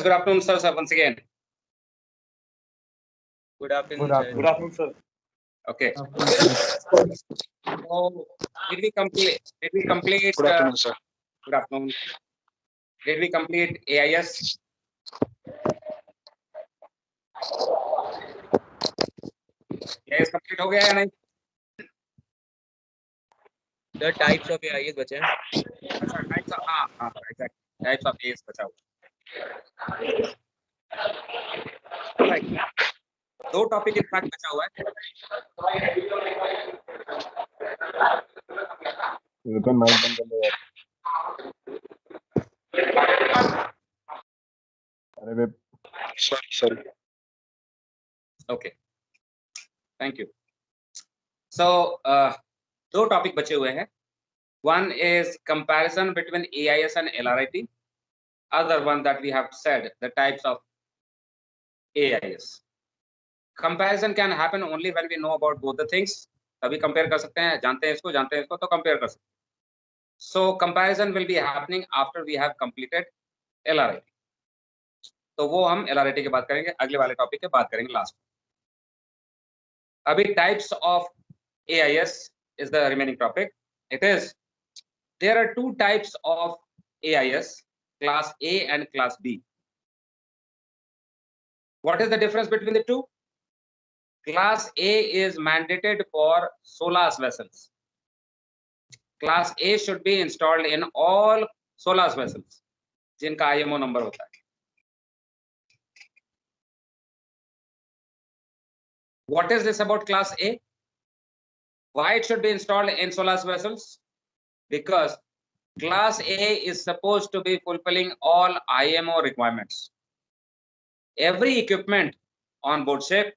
Good afternoon, sir, once again. Good afternoon, Good sir. afternoon. Good afternoon, sir. Okay. Afternoon. So, did we complete? Good afternoon, sir. Good afternoon. Did we complete AIS? AIS complete हो गया या नहीं? The types of AIS बचे हैं. अच्छा, types of exactly. Types of AIS बचा हुआ. Right. दो टॉपिक इन फैक्ट बचा हुआ है. विपिन माइक बंद कर लो यार. अरे वे Sorry. Okay. Thank you. So, दो टॉपिक बचे हुए हैं. One is comparison between AIS and LRIT. Other one that we have said, the types of AIS. Comparison can happen only when we know about both the things. तभी compare कर सकते हैं. जानते हैं इसको तो compare कर सकते हैं. So comparison will be happening after we have completed LRIT. तो वो हम LRIT के बात करेंगे. अगले वाले टॉपिक के बात करेंगे लास्ट. अभी types of AIS is the remaining topic. It is, there are two types of AIS, class A and class B. What is the difference between the two? Class A is mandated for SOLAS vessels. Class A should be installed in all SOLAS vessels जिनका IMO number होता है. What is this about class A? Why it should be installed in SOLAS vessels? Because class A is supposed to be fulfilling all IMO requirements. Every equipment on board ship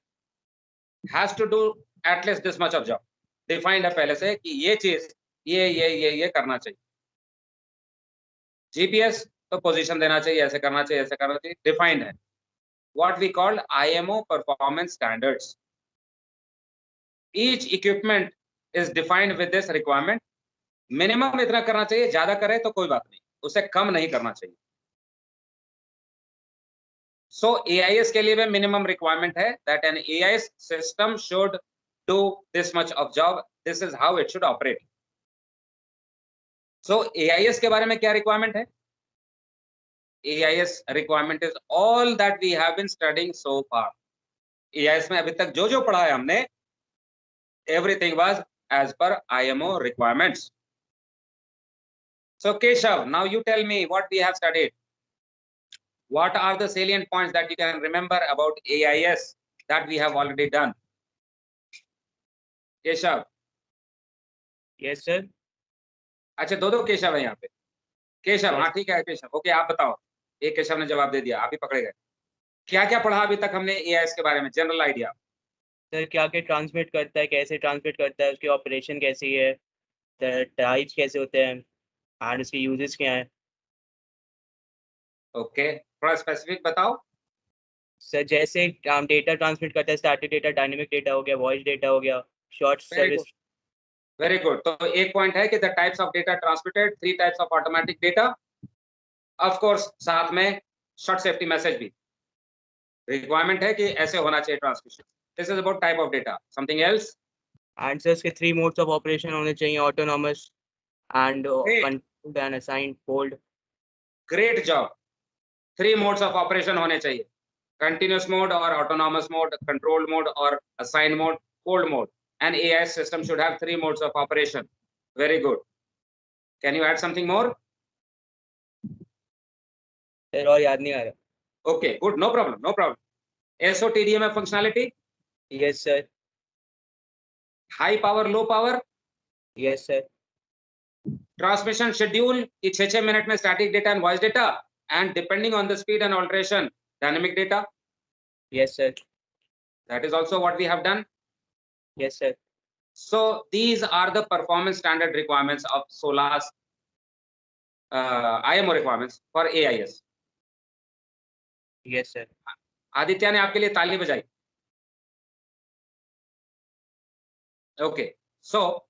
has to do at least this much of job. Defined है पहले से कि ये चीज ये करना चाहिए. GPS तो पोजीशन देना चाहिए, ऐसे करना चाहिए. Defined है. What we call IMO performance standards. Each equipment is defined with this requirement. Minimum इतना करना चाहिए, ज्यादा करे तो कोई बात नहीं, उसे कम नहीं करना चाहिए. So AIS के लिए भी minimum requirement है that an AIS system should do this much of job. This is how it should operate. So AIS के बारे में क्या requirement है? AIS requirement is all that we have been studying so far. AIS में अभी तक जो पढ़ा है हमने, everything was as per IMO requirements. So Keshav, now you tell me what we have studied. What are the salient points that you can remember about AIS that we have already done? Keshav. Yes, sir. अच्छा, दो केशव है यहाँ पे. केशव, हाँ ठीक है Keshav. Okay, आप बताओ. एक केशव ने जवाब दे दिया, आप ही पकड़े गए. क्या क्या पढ़ा अभी तक हमने AIS के बारे में, जनरल आइडिया? सर क्या ट्रांसमिट करता है, कैसे ट्रांसमिट करता है, उसकी ऑपरेशन कैसी है, टाइप्स कैसे होते हैं और उसके यूजेस क्या हैं. ओके, थोड़ा स्पेसिफिक बताओ. सर जैसे डेटा ट्रांसमिट करता है, स्टैटिक डेटा, डायनेमिक डेटा हो गया, वॉइस डेटा हो गया, शॉर्ट सर्विस. Very good. तो एक पॉइंट है कि the types of data transmitted, 3 types of automatic data. Of course साथ में शॉर्ट सेफ्टी मैसेज भी रिक्वायरमेंट है कि ऐसे होना चाहिए transmission. This is about type of data. Something else? Answers के 3 मोड्स ऑफ ऑपरेशन होने चाहिए, autonomous and controlled and assigned, hold. Great job. 3 modes of operation होने चाहिए. कंटिन्यूअस मोड और ऑटोनॉमस मोड, कंट्रोल्ड मोड और assigned mode, hold mode. An AIS system should have 3 modes of operation. Very good. Can you add something more? Sir और याद नहीं आ रहा. Okay, good. No problem. SOTDMA functionality? Yes, sir. High power, low power? Yes, sir. Transmission schedule कि 6 minute में static data and voice data, and depending on the speed and alteration, dynamic data? Yes, sir. That is also what we have done. Yes, sir. So these are the performance standard requirements of SOLAS IMO requirements for AIS. Yes, sir. Aditya ने आपके लिए ताली बजाई. Okay, so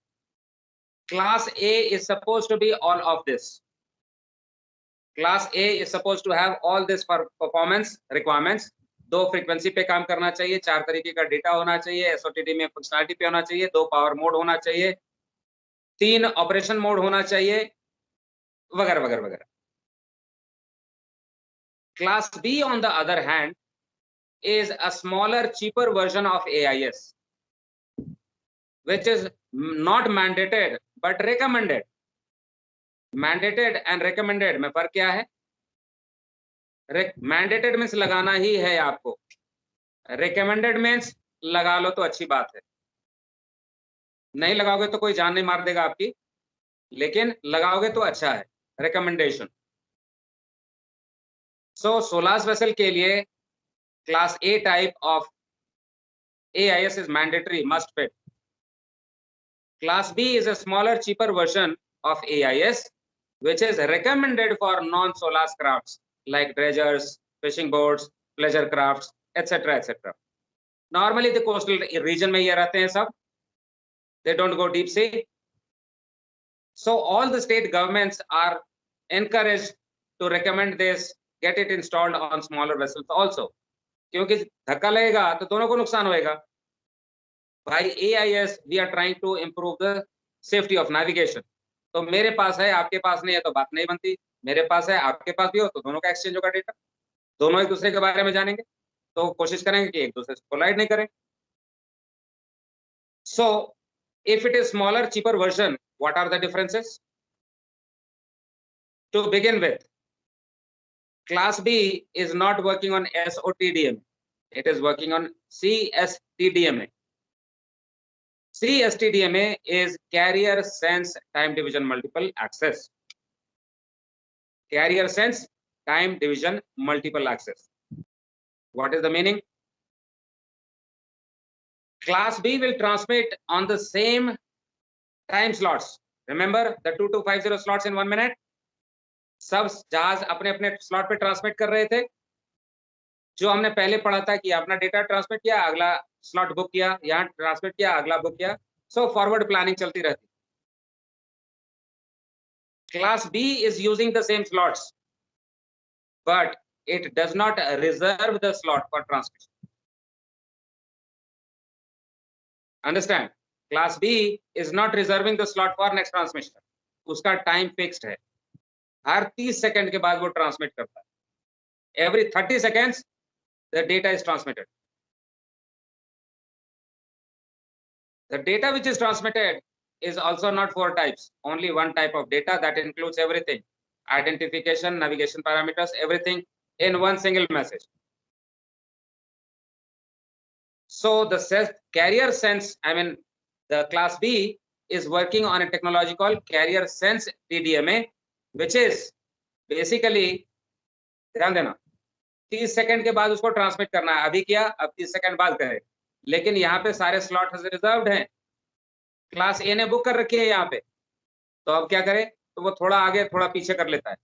class A is supposed to be all of this. Class A is suppose to have all this for performance requirements. 2 frequency पे काम करना चाहिए, 4 तरीके का डेटा होना चाहिए, एसओटीडी में फंक्शनलिटी पे होना चाहिए, 2 पावर मोड होना चाहिए, 3 ऑपरेशन मोड होना चाहिए, वगैरह वगैरह वगैरह। Class be on the other hand is a smaller, cheaper version of AIS, which is not mandated but recommended. Mandated and recommended में फर्क क्या है? Mandated means लगाना ही है आपको, recommended means लगा लो तो अच्छी बात है, नहीं लगाओगे तो कोई जान नहीं मार देगा आपकी, लेकिन लगाओगे तो अच्छा है, recommendation. So SOLAS vessel के लिए Class A type of AIS is mandatory, must fit. Class B is a smaller, cheaper version of AIS, which is recommended for non-SOLAS crafts like dredgers, fishing boats, pleasure crafts, etc., etc. Normally, the coastal region में ये रहते हैं सब. They don't go deep sea. So all the state governments are encouraged to recommend this, get it installed on smaller vessels also. क्योंकि धक्का लगेगा तो दोनों को नुकसान होएगा। By AIS we are trying to improve the safety of navigation. तो मेरे पास है, आपके पास नहीं है तो बात नहीं बनती, मेरे पास है, आपके पास भी हो तो दोनों का एक्सचेंज होगा डेटा, दोनों एक दूसरे के बारे में जानेंगे, तो कोशिश करेंगे कि एक दूसरे से कोलाइड नहीं करें। So if it is smaller, cheaper version, what are the differences? To begin with, Class B is not working on SOTDMA. It is working on CSTDMA. CSTDMA is Carrier Sense Time Division Multiple Access. Carrier Sense Time Division Multiple Access. What is the meaning? Class B will transmit on the same time slots. Remember the 2250 slots in 1 minute? सब जहाज अपने अपने slot पे transmit कर रहे थे, जो हमने पहले पढ़ा था कि अपना डेटा ट्रांसमिट किया, अगला स्लॉट बुक किया, यहाँ ट्रांसमिट किया, अगला बुक किया, सो फॉरवर्ड प्लानिंग चलती रहती। Class B is using the same slots but it does not reserve the slot for transmission. Understand? Class B is not reserving the slot for next transmission, उसका time fixed है, हर 30 second के बाद वो transmit करता है। Every 30 seconds the data is transmitted. The data which is transmitted is also not 4 types, only 1 type of data that includes everything, identification, navigation parameters, everything in one single message. So the carrier sense, I mean the class B is working on a technology called carrier sense TDMA, which is basically, ध्यान देना, 30 second के बाद उसको transmit करना है, अभी किया, अब 30 सेकंड बाद करे, लेकिन यहाँ पे सारे स्लॉट रिजर्व्ड हैं, क्लास ए ने बुक कर रखी है यहाँ पे, तो अब क्या करे, तो वो थोड़ा आगे थोड़ा पीछे कर लेता है,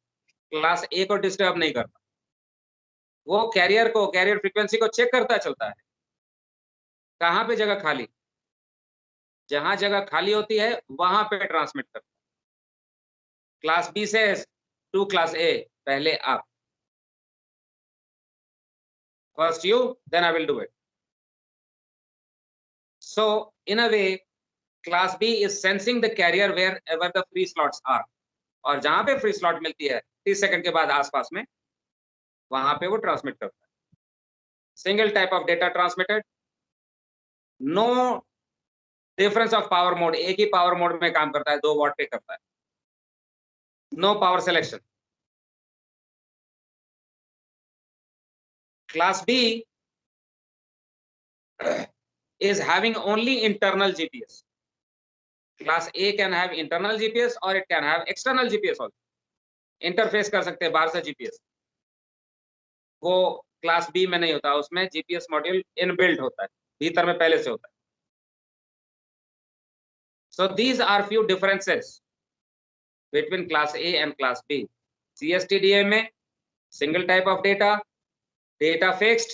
क्लास ए को डिस्टर्ब नहीं करता, वो कैरियर फ्रीक्वेंसी को चेक करता चलता है, कहाँ पे जगह खाली, जहां जगह खाली होती है वहां पे ट्रांसमिट करता है। क्लास बी से टू क्लास ए, पहले आप, first you, then I will do it. So in a way, class B is sensing the carrier wherever the free slots are, और जहां पे फ्री स्लॉट मिलती है 30 सेकंड के बाद आसपास में, वहां पे वो ट्रांसमिट करता है। Single type of data transmitted, no difference of power mode, एक ही पावर मोड में काम करता है, 2 वॉट पे करता है, no power selection. Class B is having only internal GPS. Class A can have internal GPS or it can have external GPS also. Interface कर सकते हैं बाहर से GPS, वो क्लास बी में नहीं होता, उसमें GPS मॉड्यूल इनबिल्ट होता है, भीतर में पहले से होता है। So these are few differences between class A and class B. CSTDMA, single type of data, data fixed,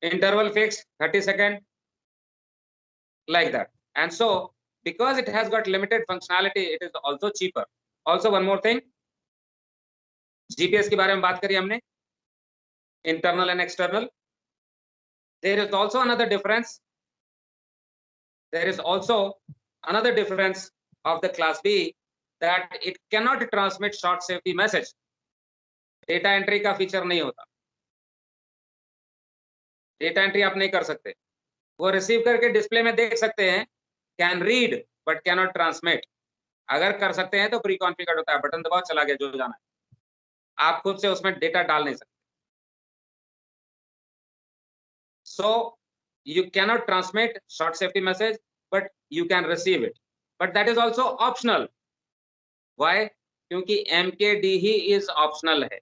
interval fixed, 30 seconds, like that. And so because it has got limited functionality, it is also cheaper. Also one more thing, GPS के बारे में बात करी हमने, internal and external. There is also another difference. There is also another difference of the class B, that it cannot transmit short safety message. Data entry का feature नहीं होता, data entry आप नहीं कर सकते. वो रिसीव करके डिस्प्ले में देख सकते हैं, can read but cannot transmit. अगर कर सकते हैं तो प्री कॉन्फ़िगर्ड होता है, बटन दबाओ चला गया जो जाना है, आप खुद से उसमें डेटा डाल नहीं सकते. So you cannot transmit short safety message, but you can receive it, but that is also optional. Why? क्योंकि MKD ही is optional है.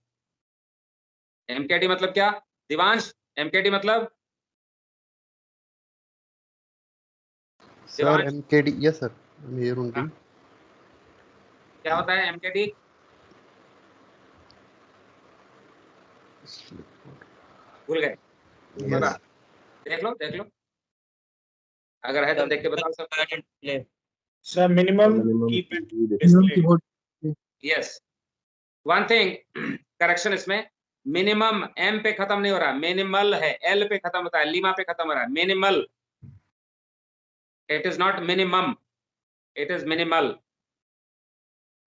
MKD मतलब क्या दिवांश? MKD मतलब sir MKD, yes sir, I'm here only. क्या होता है MKD? भूल गए? Yes. देख लो, अगर है तो देख के बताओ सब. Sir minimum minimum keypad key display. Yes, one thing correction इसमें, मिनिमम एम पे खत्म नहीं हो रहा, मिनिमल है, एल पे खत्म होता है, लीमा पे खत्म हो रहा है, minimal. It is not minimum, it is minimal.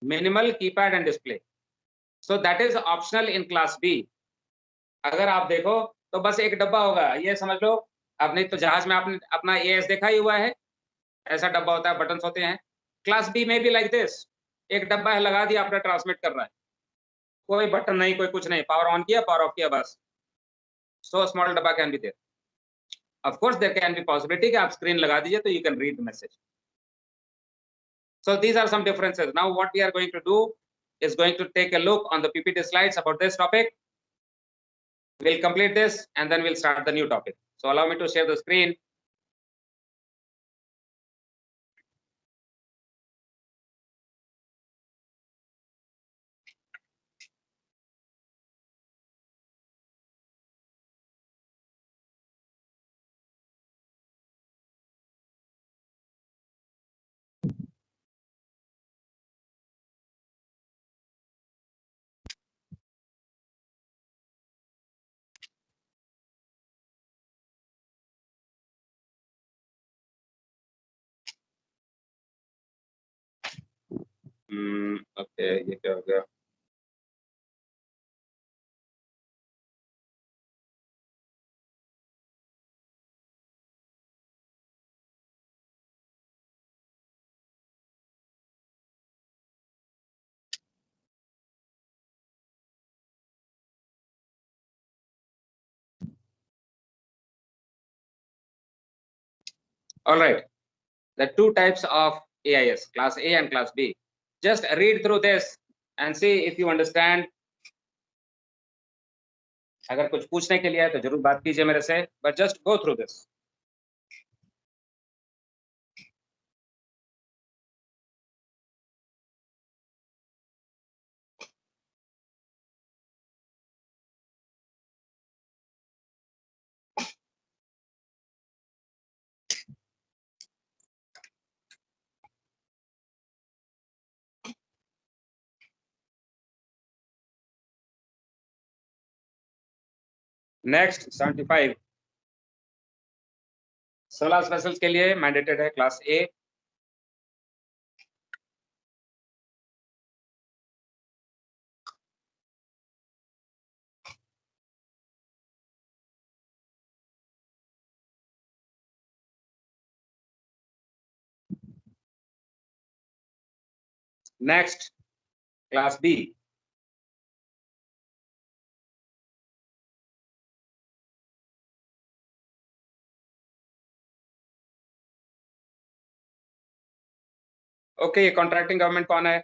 Minimal keypad and display. So that is optional in class B. अगर आप देखो तो बस एक डब्बा होगा, ये समझ लो. अब नहीं तो जहाज में आपने अपना AIS देखा ही हुआ है, ऐसा डब्बा होता है, बटन्स होते हैं. क्लास बी में भी लाइक दिस, एक डब्बा है, लगा दिया, आपने ट्रांसमिट कर रहा है, कोई बटन नहीं, कोई कुछ नहीं, पावर ऑन किया, पावर ऑफ किया, बस. सो स्मॉल डब्बा can be there. Of course there can be possibility कि आप स्क्रीन लगा दीजिए तो you can read the message. So these are some differences. Now what we are going to do is going to take a look on the PPT slides about this topic. We'll complete this and then we'll start the new topic. So allow me to share the screen. Okay, ये क्या हो गया? All right, the two types of AIS, class A and class B. Just read through this and see if you understand. अगर कुछ पूछने के लिए है तो जरूर बात कीजिए मेरे से, but just go through this. Next 75 solar vessels के लिए मैंडेटेड है class A. Next class B. Okay, ये कॉन्ट्रैक्टिंग गवर्नमेंट कौन है?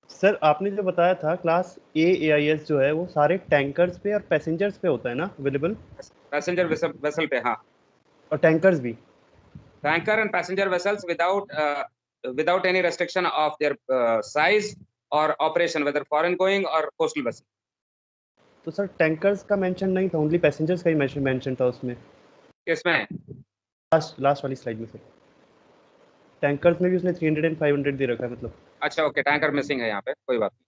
सर आपने जो बताया था क्लास ए AIS जो है वो सारे टैंकर्स पे और पैसेंजर्स पे होता है ना अवेलेबल? पैसेंजर वेसल पे, हाँ. और टैंकर्स भी? Tanker and passenger vessels without any restriction of their size or operation, whether foreign going or coastal vessel. तो सर टैंकर्स का मेंशन नहीं था, ओनली पैसेंजर्स का ही मेंशन था उसमें. किसमें? लास्ट वाली स्लाइड में सर. टैंकर्स में भी उसने 300 एंड 500 दे रखा है मतलब. अच्छा, ओके, टैंकर मिसिंग है यहाँ पे, कोई बात नहीं.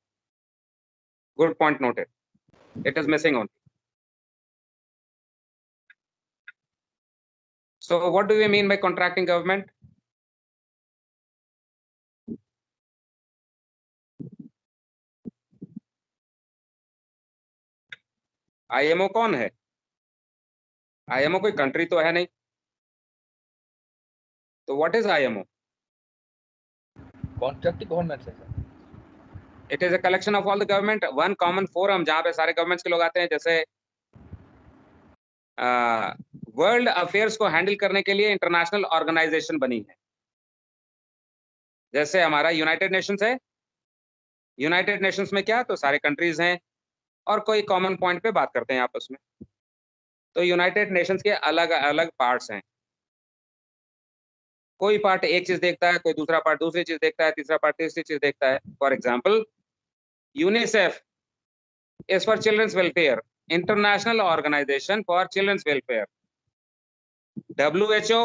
Good point noted. It is missing only. So what do we mean by contracting government? IMO कौन है? IMO कोई कंट्री तो है नहीं, तो what is IMO? Contracting government है sir. It is a collection of all the government, one common forum जहां पे सारे गवर्नमेंट्स के लोग आते हैं। जैसे वर्ल्ड अफेयर्स को हैंडल करने के लिए इंटरनेशनल ऑर्गेनाइजेशन बनी है, जैसे हमारा यूनाइटेड नेशंस है। यूनाइटेड नेशंस में क्या, तो सारे कंट्रीज हैं और कोई कॉमन पॉइंट पे बात करते हैं आपस में। तो यूनाइटेड नेशंस के अलग अलग पार्ट्स हैं, कोई पार्ट एक चीज देखता है, कोई दूसरा पार्ट दूसरी चीज देखता है, तीसरा पार्ट तीसरी चीज देखता है। For example, UNICEF is for children's welfare, international organization for children's welfare. WHO,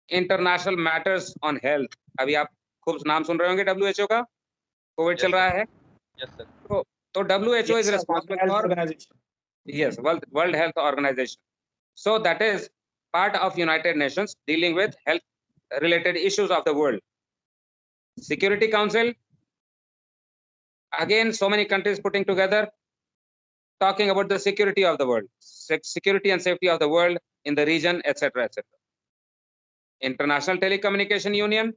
international matters on health. अभी आप खूब नाम सुन रहे होंगे WHO का, कोविड चल रहा है। Yes sir. तो WHO is responsible for yes, World Health Organization. So that is part of United Nations dealing with health related issues of the world. Security Council, again so many countries putting together, talking about the security of the world, security and safety of the world in the region, etc., etc. International Telecommunication Union,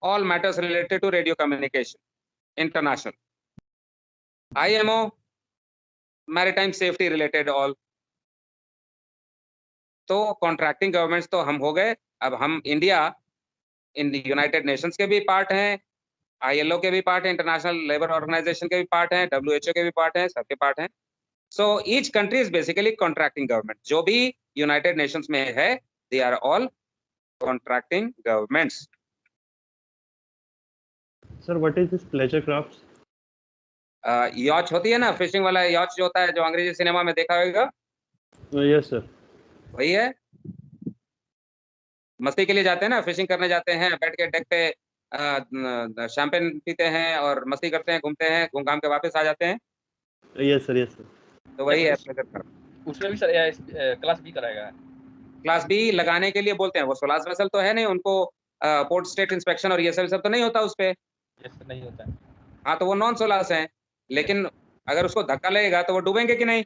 all matters related to radio communication, international. IMO, maritime safety related all. तो contracting governments तो हम हो गए। अब हम India in United Nations के भी part हैं, ILO के भी पार्ट हैं, इंटरनेशनल लेबर ऑर्गेनाइजेशन के भी पार्ट हैं, WHO के भी पार्ट हैं, सबके पार्ट हैं। So each country is basically contracting government. जो भी यूनाइटेड नेशंस में है, they are all contracting governments. Sir what is this pleasure craft? Yacht होती है ना, फिशिंग वाला यॉच जो होता है, जो अंग्रेजी सिनेमा में देखा होगा, यस सर। वही है। मस्ती के लिए जाते हैं ना, फिशिंग करने जाते हैं, बैठ के डेक पे शैंपेन पीते हैं और मस्ती करते हैं, घूमते हैं, घूम घाम के वापस आ जाते हैं। Yes sir, yes sir. तो वही है प्लेजर क्राफ्ट। उसमें भी सर AIS क्लास बी कराएगा। क्लास बी लगाने के लिए बोलते हैं, वो सोलास वेसल तो है नहीं, उनको पोर्ट स्टेट इंस्पेक्शन और ये सब तो नहीं होता उस पे। यस सर, नहीं होता है। हाँ, तो वो नॉन सोलास हैं, लेकिन अगर उसको धक्का लगेगा तो वो डूबेंगे कि नहीं?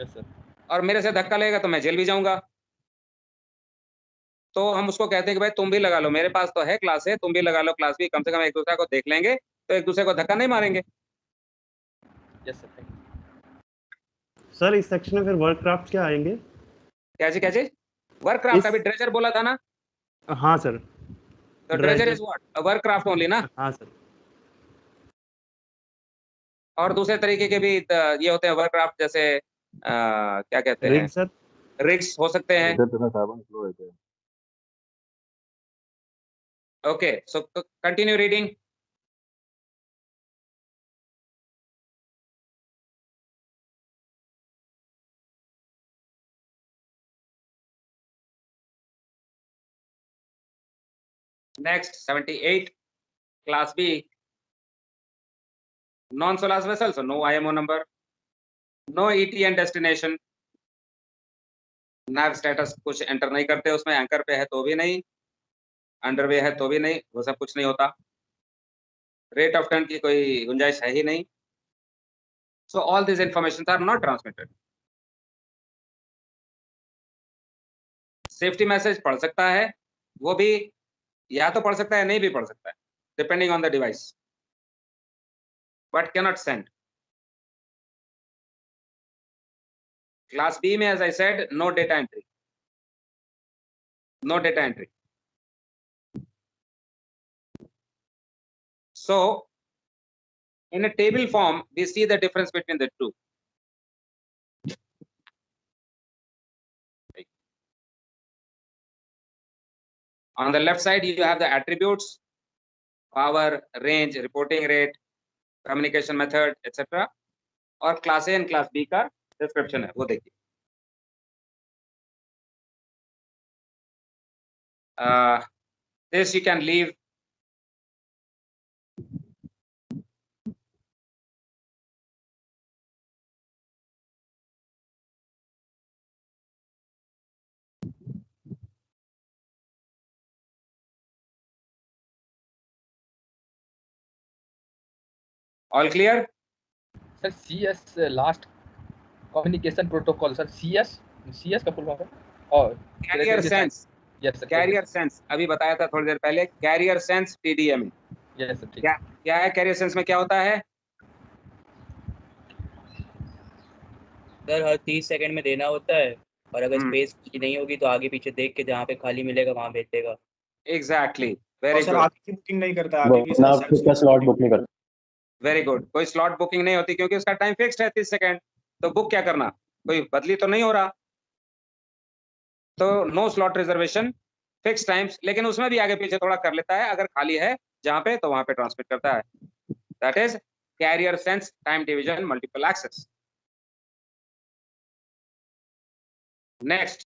Yes sir. और मेरे से धक्का लगेगा तो मैं जेल भी जाऊंगा। तो हम उसको कहते हैं कि भाई तुम भी लगा लो, मेरे पास तो है क्लास है, तुम भी लगा लो क्लास बी, कम से कम एक दूसरे को देख लेंगे, तो एक दूसरे को धक्का नहीं मारेंगे। Yes sir, thank you. Sir इस सेक्शन में फिर वर्क क्राफ्ट क्या आएंगे? क्या जी? वर्क क्राफ्ट, अभी ड्रेजर बोला था ना। हाँ सर। तो dredger is what? Work craft only ना। हाँ सर। और दूसरे तरीके के भी ये होते हैं वर्क क्राफ्ट, जैसे क्या कहते हैं, रिग सर। रिग्स हो सकते हैं। इधर तो साबन फ्लो होते हैं। Okay, so continue reading. Next, 78, Class B, non-SOLAS vessels, so no IMO number, no ET and destination, nav status कुछ एंटर नहीं करते उसमें, एंकर पे है तो भी नहीं, अंडरवे है तो भी नहीं, वो सब कुछ नहीं होता, रेट ऑफ टर्न की कोई गुंजाइश है ही नहीं। So all these informations are not transmitted. Safety message पढ़ सकता है, वो भी या तो पढ़ सकता है, नहीं भी पढ़ सकता है, depending on the device, but cannot send. Class B में, as I said, no data entry, no data entry. So in a table form, we see the difference between the two. On the left side, you have the attributes, power, range, reporting rate, communication method, etc. और class A and class B का description है, वो देखिए। This you can leave. All clear? Sir CS last communication protocol sir, CS का full form है और carrier sense, yes sir, carrier sense अभी बताया था थोड़ी देर पहले, carrier sense TDM। Yes sir, ठीक क्या क्या है कैरियर सेंस में, क्या होता है? सर हर 30 सेकंड में देना होता है, और अगर हम्म। स्पेस नहीं होगी तो आगे पीछे देख के जहाँ पे खाली मिलेगा वहां भेज देगा। एग्जैक्टली, और वेरी सर गुड, आगे की बुकिंग नहीं करता है, वो आगे की ना सर खुद का स्लॉट बुक नहीं करता। Very good. कोई स्लॉट बुकिंग नहीं होती क्योंकि उसका टाइम फिक्स्ड है 30 सेकंड, तो बुक क्या करना, कोई बदली तो नहीं हो रहा, तो no slot reservation, fix times, लेकिन उसमें भी आगे पीछे थोड़ा कर लेता है, अगर खाली है जहां पे तो वहां पे ट्रांसमिट करता है। That is carrier sense time division multiple access. Next,